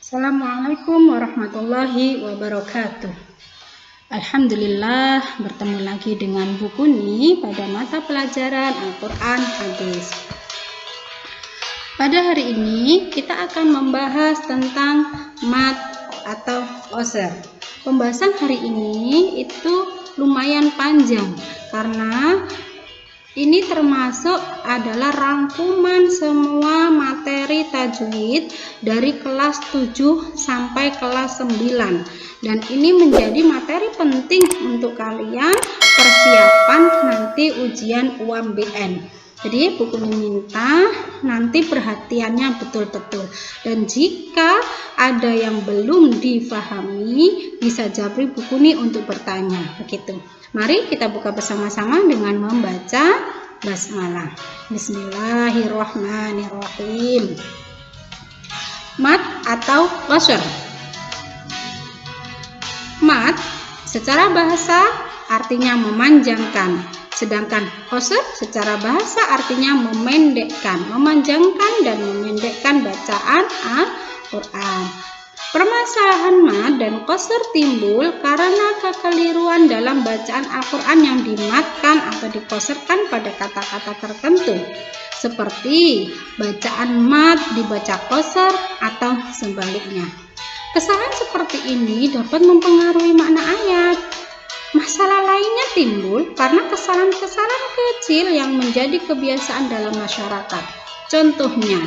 Assalamualaikum warahmatullahi wabarakatuh. Alhamdulillah, bertemu lagi dengan Bu Kuni pada mata pelajaran Al-Quran Hadis. Pada hari ini kita akan membahas tentang mad atau qasr. Pembahasan hari ini itu lumayan panjang karena ini termasuk adalah rangkuman semua materi tajwid dari kelas 7 sampai kelas 9. Dan ini menjadi materi penting untuk kalian persiapan nanti ujian UMBN. Jadi buku meminta nanti perhatiannya betul-betul. Dan jika ada yang belum difahami, bisa japri buku ini untuk bertanya. Begitu. Mari kita buka bersama-sama dengan membaca basmalah. Bismillahirrahmanirrahim. Mad atau qasr. Mad secara bahasa artinya memanjangkan, sedangkan qasr secara bahasa artinya memendekkan, memanjangkan dan memendekkan bacaan Al-Quran. Permasalahan mad dan qasr timbul karena kekeliruan dalam bacaan Al-Quran yang dimatkan atau diqasrkan pada kata-kata tertentu, seperti bacaan mad dibaca qasr atau sebaliknya. Kesalahan seperti ini dapat mempengaruhi makna ayat. Masalah lainnya timbul karena kesalahan-kesalahan kecil yang menjadi kebiasaan dalam masyarakat. Contohnya,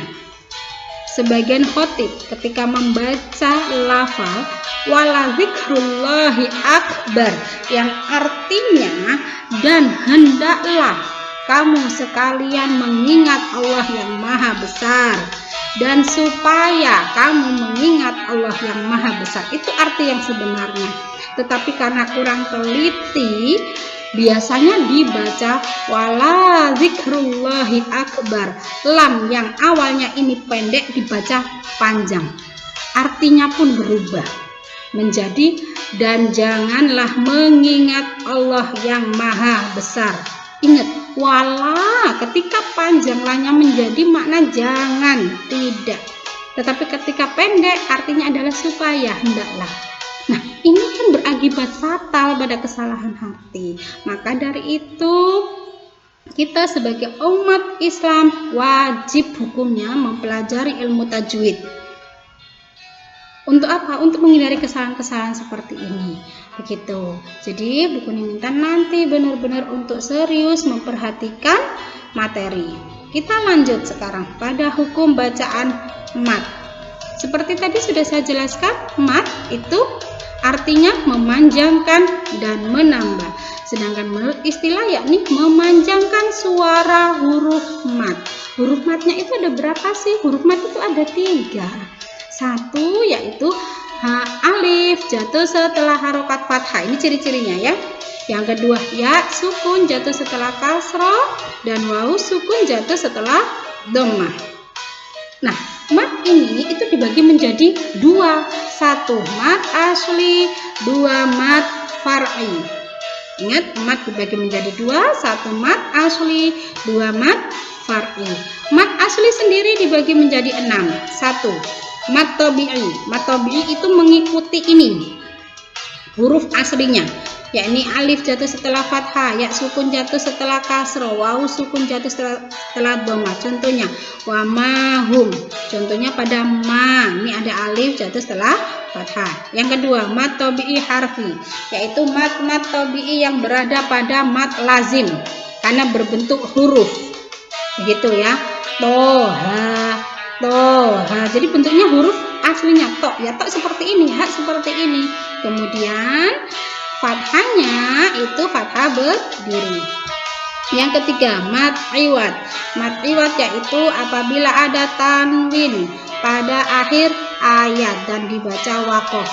sebagian khatib ketika membaca lafal wala zikrullahi akbar yang artinya dan hendaklah kamu sekalian mengingat Allah yang maha besar dan supaya kamu mengingat Allah yang maha besar, itu arti yang sebenarnya. Tetapi karena kurang teliti, biasanya dibaca wala zikrullahi akbar. Lam yang awalnya ini pendek dibaca panjang. Artinya pun berubah menjadi dan janganlah mengingat Allah yang maha besar. Ingat, wala ketika panjang lahnya menjadi makna jangan, tidak. Tetapi ketika pendek artinya adalah supaya, hendaklah. Nah, ini kan berakibat fatal pada kesalahan hati. Maka dari itu, kita sebagai umat Islam wajib hukumnya mempelajari ilmu tajwid. Untuk apa? Untuk menghindari kesalahan-kesalahan seperti ini. Begitu. Jadi, buku ini minta nanti benar-benar untuk serius memperhatikan materi. Kita lanjut sekarang pada hukum bacaan mad. Seperti tadi sudah saya jelaskan, mad itu artinya memanjangkan dan menambah. Sedangkan menurut istilah yakni memanjangkan suara huruf mad. Huruf madnya itu ada berapa sih? Huruf mad itu ada 3. Satu yaitu alif jatuh setelah harokat fathah. Ini ciri-cirinya ya. Yang kedua ya sukun jatuh setelah kasroh dan wawu sukun jatuh setelah dhammah. Nah, mad ini itu dibagi menjadi 2. 1 mad asli, 2 mad far'i. Ingat, mad dibagi menjadi 2, 1 mad asli, 2 mad far'i. Mad asli sendiri dibagi menjadi 6. 1 mad tabi'i. Mad tabi'i itu mengikuti ini huruf aslinya, yakni alif jatuh setelah fathah, ya sukun jatuh setelah kasroh, wawu sukun jatuh setelah dhammah. Contohnya wa mahum. Contohnya pada ma, ini ada alif jatuh setelah fathah. Yang kedua mad tabi'i harfi, yaitu mad tabi'i yang berada pada mad lazim karena berbentuk huruf. Begitu ya. Toha. Jadi bentuknya huruf aslinya to, ya to seperti ini, ha seperti ini. Kemudian fathahnya itu fathah berdiri. Yang ketiga mad iwad. Mad iwad yaitu apabila ada tanwin pada akhir ayat dan dibaca waqaf,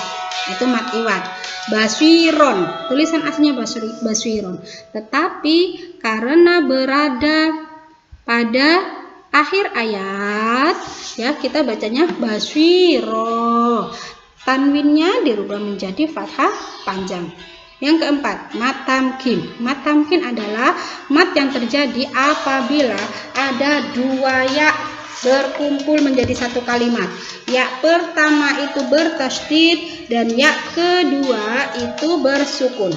itu mad iwad. Baswiron, tulisan aslinya baswiron, tetapi karena berada pada akhir ayat ya kita bacanya baswiro. Tanwinnya dirubah menjadi fathah panjang. Yang keempat mad tamkin. Mad tamkin adalah mad yang terjadi apabila ada 2 ya berkumpul menjadi satu kalimat. Ya pertama itu bertasydid dan ya kedua itu bersukun.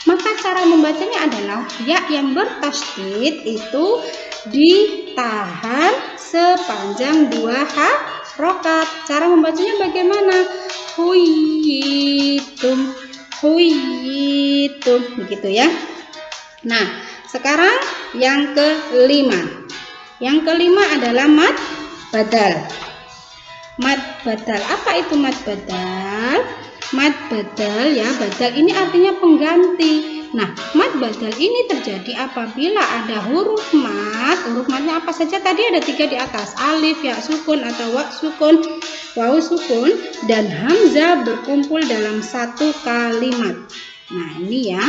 Maka cara membacanya adalah ya yang bertasydid itu ditahan sepanjang 2 harokat. Cara membacanya bagaimana? Huyitum, huyitum, begitu ya. Nah, sekarang yang kelima. Yang kelima adalah mad badal. Mad badal. Apa itu mad badal? Mad badal ya, badal ini artinya pengganti. Nah, mad badal ini terjadi apabila ada huruf mad. Huruf madnya apa saja? Tadi ada 3 di atas. Alif, ya sukun atau wa sukun, waw sukun, dan hamzah berkumpul dalam satu kalimat. Nah, ini ya.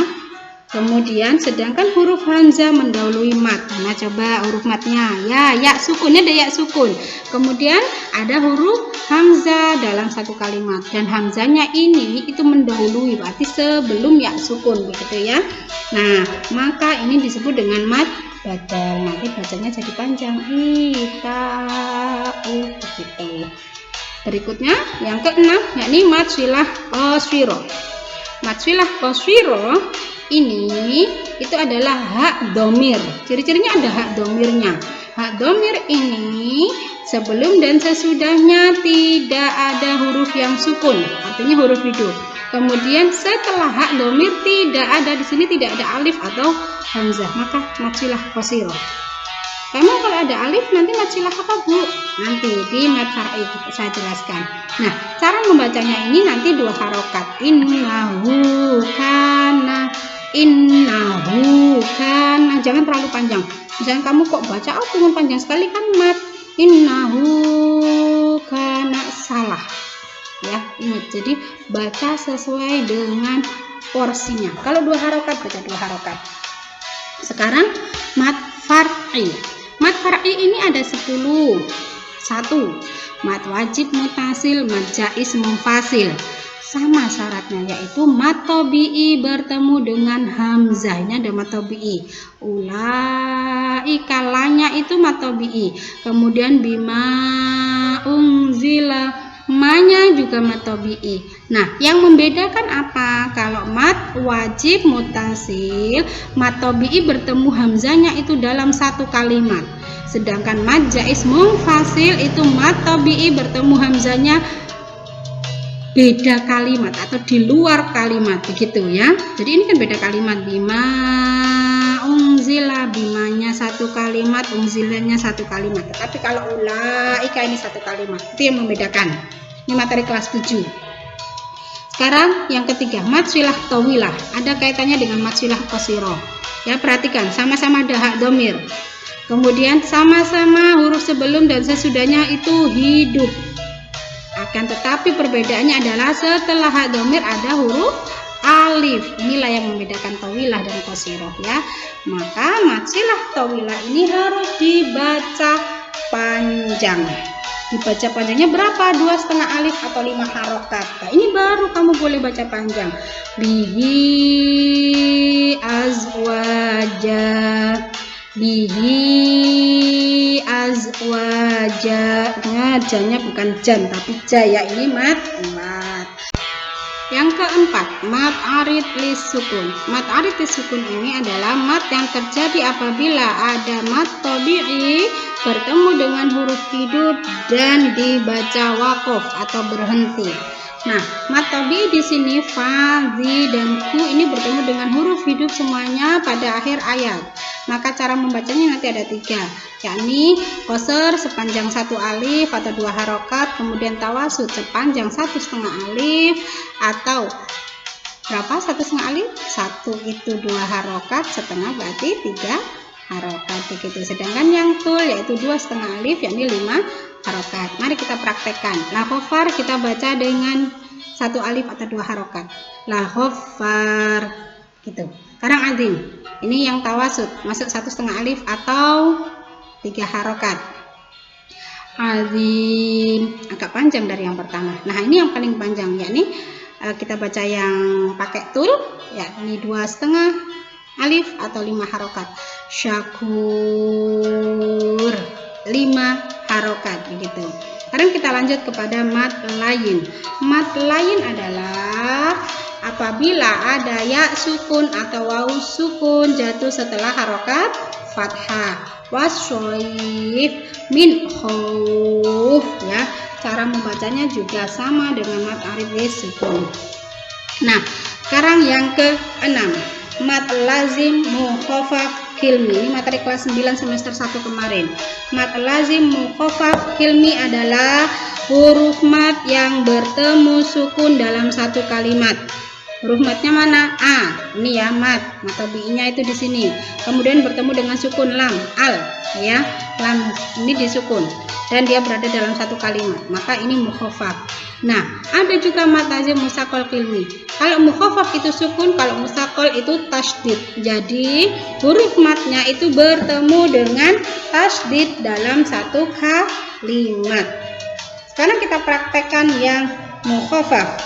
Kemudian sedangkan huruf hamzah mendahului mad. Nah, coba huruf madnya. Ya sukunnya ada ya sukun. Kemudian ada huruf hamzah dalam satu kalimat dan hamzahnya ini itu mendahului, berarti sebelum ya sukun, begitu ya. Nah, maka ini disebut dengan mad badal. Nanti bacanya jadi panjang. Begitu. Berikutnya yang keenam yakni mad silah qasiro. Mad silah qasiro ini itu adalah hak domir. Ciri-cirinya ada hak domirnya. Hak domir ini sebelum dan sesudahnya tidak ada huruf yang sukun, artinya huruf hidup. Kemudian setelah hak domir tidak ada, di sini tidak ada alif atau hamzah, maka mad silah qasiro. Kamu kalau ada alif nanti mad silah apa, Bu? Nanti di mad far'i saya jelaskan. Nah, cara membacanya ini nanti 2 harokat. Innahu kana, innahu kana. Jangan terlalu panjang. Misalnya kamu kok baca pengen panjang sekali kan mad. Innahu kana, salah. Ya, ingat. Jadi baca sesuai dengan porsinya. Kalau 2 harokat baca 2 harokat. Sekarang mad far'i. Mad far'i ini ada 10. 1. Mad wajib mutasil, mad jaiz munfasil. Sama syaratnya yaitu mad tabi'i bertemu dengan hamzah. Ini ada mad tabi'i. Ulaika, lanya itu mad tabi'i. Kemudian bima unzila, manya juga mad tabi'i. Nah, yang membedakan apa? Kalau mad wajib mutasil, mad tabi'i bertemu hamzahnya itu dalam satu kalimat. Sedangkan mad jaiz munfasil itu mad tabi'i bertemu hamzahnya beda kalimat atau di luar kalimat, begitu ya. Jadi ini kan beda kalimat. Bima unzila, bimanya satu kalimat, unzilanya satu kalimat. Tetapi kalau ulaika ini satu kalimat. Itu yang membedakan. Ini materi kelas 7. Sekarang yang ketiga, mad silah tawilah. Ada kaitannya dengan mad silah qasiro. Ya, perhatikan, sama-sama ada hak domir. Kemudian sama-sama huruf sebelum dan sesudahnya itu hidup. Akan tetapi perbedaannya adalah setelah hak domir ada huruf alif. Inilah yang membedakan tawilah dan qasiro ya. Maka mad silah tawilah ini harus dibaca panjang. Dibaca panjangnya berapa? 2,5 alif atau 5 harokat. Nah, ini baru kamu boleh baca panjang. Bihi azwaja, bihi azwaja. Nah, janya bukan jan tapi jaya, ini mad. Yang keempat, mad arid lis sukun. Mad arid lis sukun ini adalah mad yang terjadi apabila ada mad tabi'i bertemu dengan huruf hidup dan dibaca waqaf atau berhenti. Nah, mad tabi'i di sini fa, zi, dan ku ini bertemu dengan huruf hidup semuanya pada akhir ayat. Maka cara membacanya nanti ada 3, yakni qasr sepanjang 1 alif atau 2 harokat, kemudian tawasud sepanjang 1,5 alif atau berapa? 1,5 alif, 1 itu 2 harokat, setengah berarti 3 harokat, begitu. Sedangkan yang tul yaitu 2,5 alif yakni 5 harokat. Mari kita praktekkan. La khofar kita baca dengan 1 alif atau 2 harokat. La khofar, gitu. Sekarang azim, ini yang tawasud masuk 1,5 alif atau 3 harokat. Azim agak panjang dari yang pertama. Nah, ini yang paling panjang, yakni kita baca yang pakai tul, yakni 2,5 alif atau 5 harokat. Syakur 5 harokat begitu. Sekarang kita lanjut kepada mat lain. Mat lain adalah apabila ada ya sukun atau waw sukun jatuh setelah harokat fathah. Washoif min khauf ya. Cara membacanya juga sama dengan mat arif sukun. Nah, sekarang yang ke-6, mat lazim mukhafaf hilmi. Ini materi kelas 9 semester 1 kemarin. Mat lazim mukhafaf hilmi adalah huruf mat yang bertemu sukun dalam satu kalimat. Huruf matnya mana? A. Ini ya mat B-nya itu di sini. Kemudian bertemu dengan sukun lam, al ya. Lam ini disukun dan dia berada dalam satu kalimat. Maka ini mukhafaf. Nah, ada juga mat lazim musaqal hilmi. Kalau mukhafaf itu sukun, kalau musaqal itu tasydid. Jadi, huruf matnya itu bertemu dengan tasydid dalam satu kalimat. Sekarang kita praktekkan yang mukhafaf.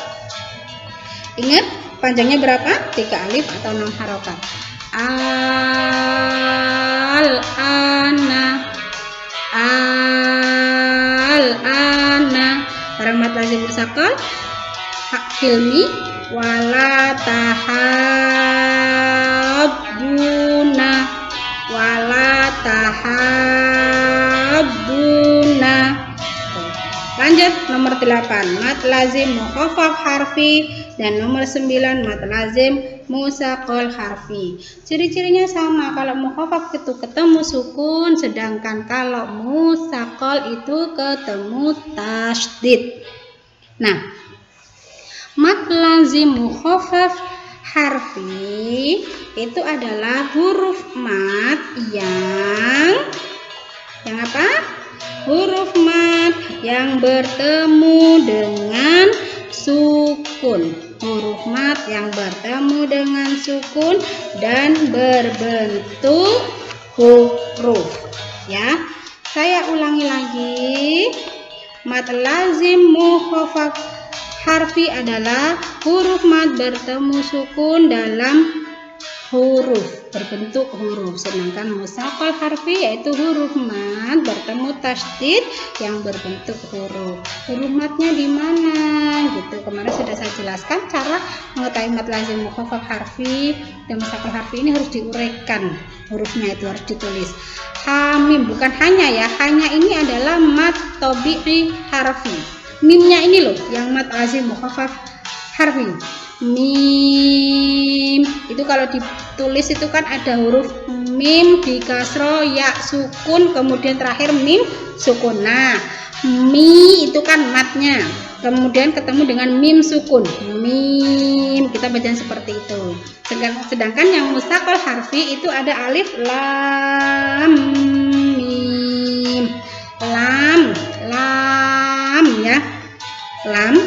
Ingat panjangnya berapa? 3 alif atau 6 harokat. Al-ana. Sekarang mat lazim musaqal hilmi wala tahabbuna. Lanjut nomor 8 mat lazim mukhafaf harfi dan nomor 9 mat lazim musaqal harfi. Ciri-cirinya sama, kalau mukhafaf itu ketemu sukun, sedangkan kalau musaqal itu ketemu tasydid. Nah, mat lazim mukhafaf harfi itu adalah huruf mat yang apa? Huruf mat yang bertemu dengan sukun. Huruf mat yang bertemu dengan sukun dan berbentuk huruf. Ya, saya ulangi lagi. Mat lazim mukhafaf harfi adalah huruf mat bertemu sukun dalam huruf, berbentuk huruf. Sedangkan musaqal harfi yaitu huruf mat bertemu tasydid yang berbentuk huruf. Huruf matnya di mana? Gitu. Kemarin sudah saya jelaskan cara mengetahui mat lazim mukhafaf harfi dan musaqal harfi ini harus diuraikan. Hurufnya itu harus ditulis. Hamim bukan hanya ya, hanya ini adalah mat tabi'i harfi. Mimnya ini loh yang mat lazim mukhafaf harfi. Mim itu kalau ditulis itu kan ada huruf mim di kasro ya sukun kemudian terakhir mim sukun. Nah, mi itu kan matnya kemudian ketemu dengan mim sukun, mim, kita baca seperti itu. Sedangkan yang musaqal harfi itu ada alif lam mim, lam ya, lam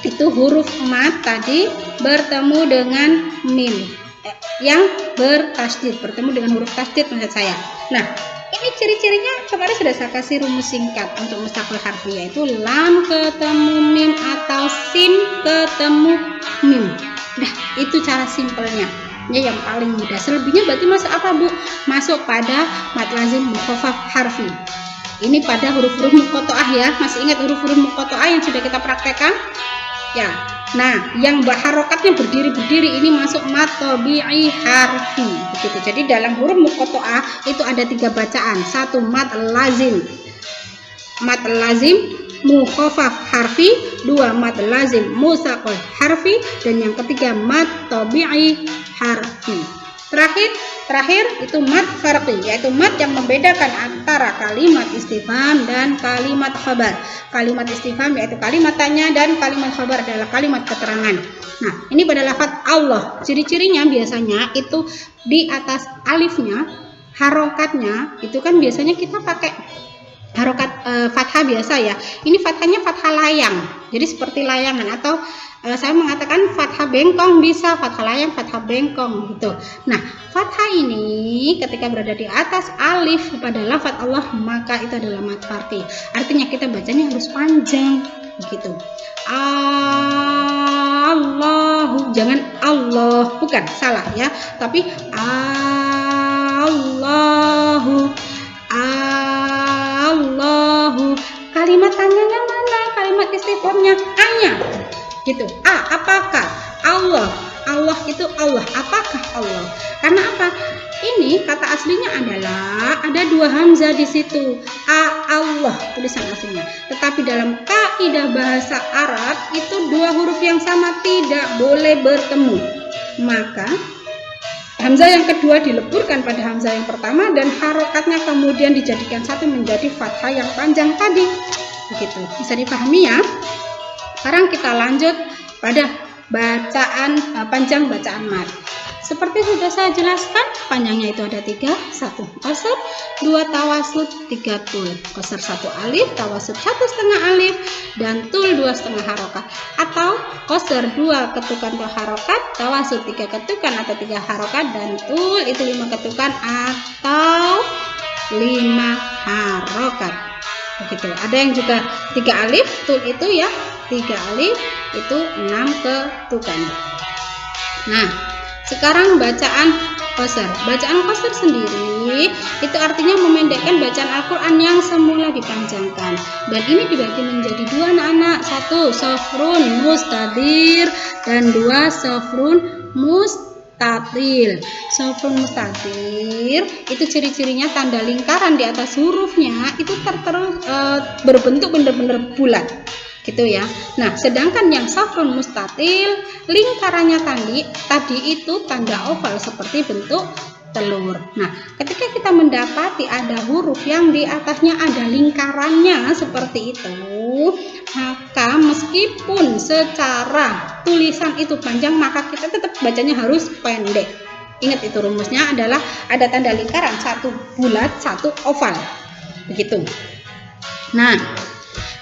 itu huruf mat tadi bertemu dengan mim yang bertasydid, bertemu dengan huruf tasydid maksud saya. Nah, ini ciri-cirinya kemarin sudah saya kasih rumus singkat untuk musaqal harfi, yaitu lam ketemu mim atau sin ketemu mim. Nah, itu cara simpelnya ya, yang paling mudah. Selebihnya berarti masuk apa Bu? Masuk pada mat lazim mukhafaf harfi. Ini pada huruf-huruf muqatta'ah ya. Masih ingat huruf-huruf muqatta'ah yang sudah kita praktekkan? Ya. Nah, yang harokatnya berdiri-berdiri ini masuk mat tabi'i harfi. Begitu. Jadi dalam huruf muqatta'ah itu ada 3 bacaan. 1 mat lazim. Mat lazim mukhafaf harfi, 2 mat lazim musaqal harfi, dan yang ketiga mat tabi'i harfi. Terakhir itu mat farqi, yaitu mat yang membedakan antara kalimat istifham dan kalimat khabar. Kalimat istifham yaitu kalimat tanya dan kalimat khabar adalah kalimat keterangan. Nah, ini pada lafaz Allah. Ciri-cirinya biasanya itu di atas alifnya, harokatnya itu kan biasanya kita pakai harokat fathah biasa ya. Ini fathahnya fathah layang. Jadi seperti layangan, atau saya mengatakan fathah bengkong bisa, fathah layang, fathah bengkong gitu. Nah, fathah ini ketika berada di atas alif pada lafaz Allah maka itu adalah mat farqi. Artinya kita bacanya harus panjang begitu. Allahu, jangan Allah, bukan, salah ya, tapi Allahu, Allahu. Allahu. Kalimat tanyanya mana? Kalimat istifhamnya A-nya. Gitu. A, apakah? Allah. Allah itu Allah. Apakah Allah? Karena apa? Ini kata aslinya adalah ada dua hamzah di situ. Allah tulisan aslinya. Tetapi dalam kaidah bahasa Arab itu dua huruf yang sama tidak boleh bertemu. Maka hamzah yang kedua dileburkan pada hamzah yang pertama dan harokatnya kemudian dijadikan satu menjadi fathah yang panjang tadi. Begitu. Bisa dipahami ya? Sekarang kita lanjut pada bacaan panjang bacaan mad. Seperti sudah saya jelaskan, panjangnya itu ada 3, 1 qasr, 2 tawasud, 3 tul. Qasr 1 alif, tawasud 1,5 alif, dan tul 2,5 harokat. Atau qasr 2 ketukan atau harokat, tawasud 3 ketukan atau 3 harokat, dan tul itu 5 ketukan atau 5 harokat. Begitu. Ada yang juga 3 alif, tul itu ya 3 alif itu 6 ketukan. Nah, sekarang bacaan qasr. Bacaan qasr sendiri itu artinya memendekkan bacaan Al-Quran yang semula dipanjangkan. Dan ini dibagi menjadi dua anak-anak. 1 sofrun mustadir dan 2 sofrun mustatil. Sofrun mustadir itu ciri-cirinya tanda lingkaran di atas hurufnya itu berbentuk benar-benar bulat. Gitu ya. Nah, sedangkan yang sofrun mustatil lingkarannya tadi itu tanda oval seperti bentuk telur. Nah, ketika kita mendapati ada huruf yang di atasnya ada lingkarannya seperti itu, maka meskipun secara tulisan itu panjang, maka kita tetap bacanya harus pendek. Ingat itu rumusnya adalah ada tanda lingkaran, satu bulat, satu oval. Begitu. Nah,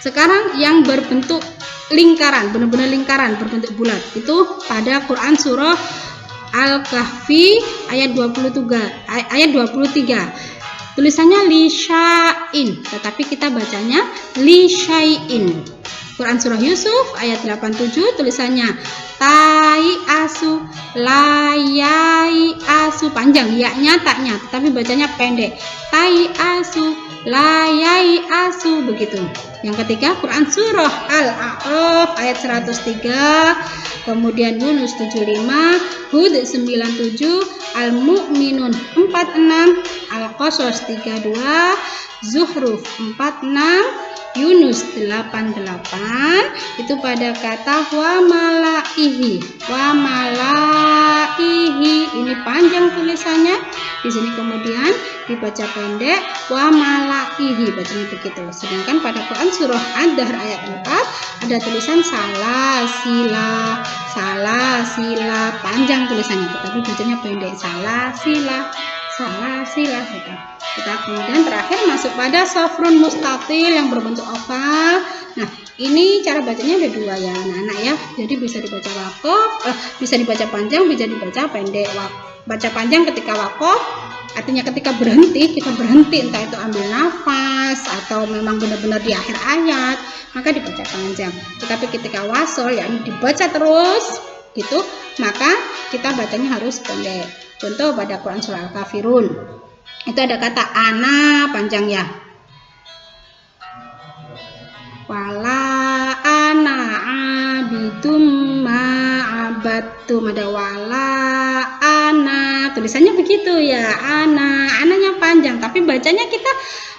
sekarang yang berbentuk lingkaran, benar-benar lingkaran berbentuk bulat itu pada Quran surah Al-Kahfi ayat 23. Tulisannya li sya'in, tetapi kita bacanya li syai'in. Quran surah Yusuf ayat 87 tulisannya tai asu, layai asu, panjang ya-nya taknya, tetapi bacanya pendek. Tai asu, layai asu, begitu. Yang ketiga Quran surah Al-A'raf ayat 103, kemudian Yunus 75, Hud 97, Al-Mu'minun 46, Al-Qasas 32, Zuhruf 46, Yunus 88 itu pada kata wa malaihi. Wa malaihi ini panjang tulisannya. Di sini kemudian dibaca pendek wa malaihi, bacanya begitu. Sedangkan pada Quran surah Ad-Dahr ayat 4 ada tulisan salah sila, panjang tulisannya tetapi bacanya pendek salah sila. Kita kemudian terakhir masuk pada sofrun mustatil yang berbentuk oval. Nah, ini cara bacanya ada dua ya anak-anak ya. Jadi bisa dibaca waqaf, bisa dibaca panjang, bisa dibaca pendek. Baca panjang ketika waqaf, artinya ketika berhenti, kita berhenti entah itu ambil nafas atau memang benar-benar di akhir ayat, maka dibaca panjang. Tetapi ketika wasol yakni dibaca terus gitu, maka kita bacanya harus pendek. Contoh pada Quran surah Al-Kafirun itu ada kata ana panjang ya, wala ana abidum ma'abattum, ada wala ana tulisannya begitu ya, ananya panjang tapi bacanya kita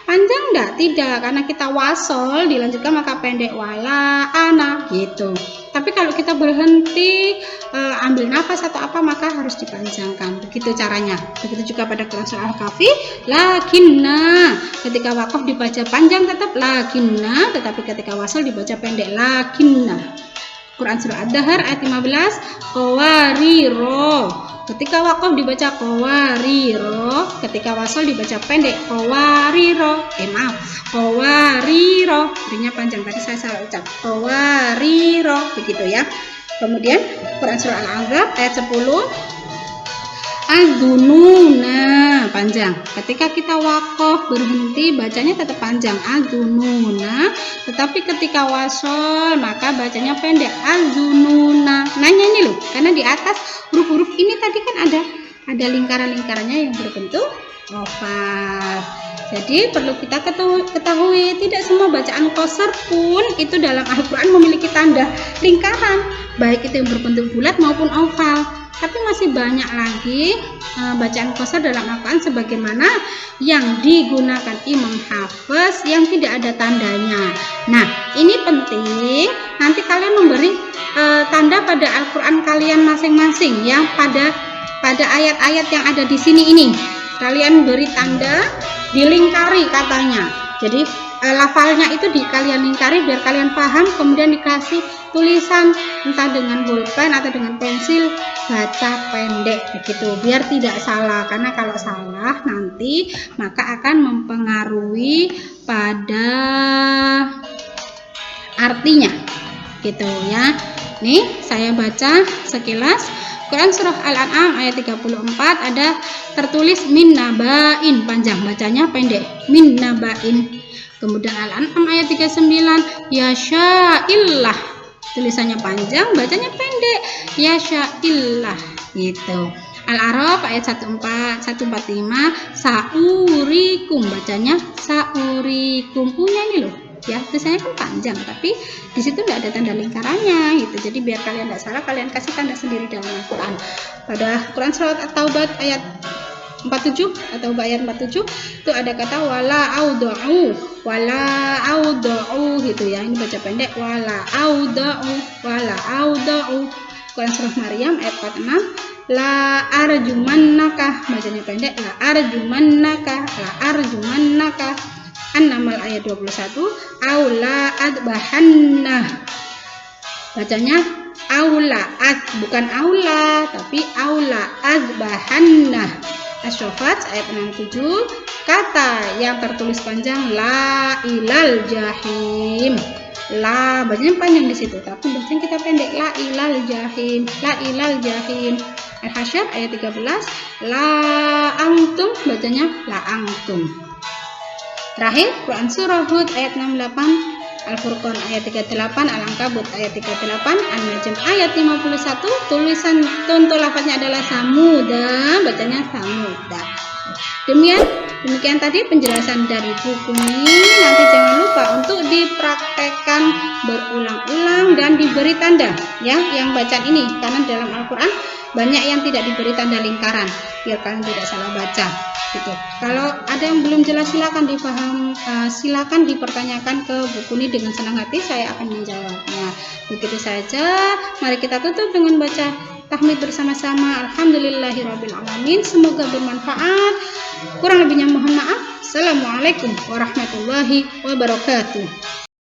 panjang enggak? Tidak, karena kita wasol dilanjutkan maka pendek wala ana gitu. Tapi kalau kita berhenti ambil nafas atau apa maka harus dipanjangkan. Begitu caranya. Begitu juga pada Quran surah Al-Kahfi, lakinna ketika waqaf dibaca panjang tetap lakinna, tetapi ketika wasol dibaca pendek lakinna. Quran surah Ad-Dahr ayat 15, qawariro. Ketika waqaf dibaca qawariro, ketika wasol dibaca pendek qawariro. Qawariro. Artinya panjang, tadi saya salah ucap. Qawariro, begitu ya. Kemudian Quran surah Al-Ahzab ayat 10, adununa, panjang. Ketika kita waqaf berhenti bacanya tetap panjang adununa, tetapi ketika wasol maka bacanya pendek adununa. Nanya ini loh, karena di atas huruf-huruf ini tadi kan ada lingkaran-lingkarannya yang berbentuk oval. Jadi perlu kita ketahui tidak semua bacaan qasar pun itu dalam Al-Quran memiliki tanda lingkaran, baik itu yang berbentuk bulat maupun oval. Tapi masih banyak lagi bacaan qasar dalam Al-Quran sebagaimana yang digunakan Imam Hafiz yang tidak ada tandanya. Nah, ini penting nanti kalian memberi tanda pada Al-Quran kalian masing-masing ya, pada ayat-ayat yang ada di sini ini. Kalian beri tanda, dilingkari katanya. Jadi lafalnya itu kalian lingkari biar kalian paham, kemudian dikasih tulisan entah dengan bolpen atau dengan pensil baca pendek begitu, biar tidak salah, karena kalau salah nanti maka akan mempengaruhi pada artinya gitu ya. Nih saya baca sekilas Quran surah Al-An'am ayat 34 ada tertulis min nabain, panjang, bacanya pendek, min nabain. Kemudian Al-An'am ayat 39 yasya'illah, tulisannya panjang, bacanya pendek, yasya'illah gitu. Al-A'raf ayat 145 saurikum, bacanya saurikum. Punya ini loh ya, tulisannya kan panjang tapi di situ tidak ada tanda lingkarannya gitu. Jadi biar kalian tidak salah, kalian kasih tanda sendiri dalam Al-Quran. Pada Quran surat At-Taubah ayat 47 atau ayat 47 itu ada kata wala auda'u gitu ya, ini baca pendek wala auda'u. Quran surah Maryam ayat 46 la arjumannaka, bacanya pendek la arjumannaka. An-Naml ayat 21 aula adbahanna, bacanya aula bukan aula tapi aula adbahanna. Asy-Syafat ayat 67 kata yang tertulis panjang la ilal jahim, la bacanya panjang di situ tapi bacanya kita pendek la ilal jahim. Al-Hasyr ayat 13 la antum, bacanya la antum. Terakhir Quran surah Hud ayat 68, Al-Furqan ayat 38, Al-Ankabut ayat 38, An-Najm ayat 51. Tulisan contoh lafaznya adalah samuda, bacanya samuda. Demikian tadi penjelasan dari buku ini. Nanti jangan lupa untuk dipraktekkan berulang-ulang dan diberi tanda ya yang bacaan ini, karena dalam Al-Quran banyak yang tidak diberi tanda lingkaran biar kalian tidak salah baca gitu. Kalau ada yang belum jelas silakan silakan dipertanyakan ke buku ini, dengan senang hati saya akan menjawabnya. Begitu saja, mari kita tutup dengan baca tahmid bersama-sama. Alhamdulillahirabbil alamin. Semoga bermanfaat. Kurang lebihnya mohon maaf. Assalamualaikum warahmatullahi wabarakatuh.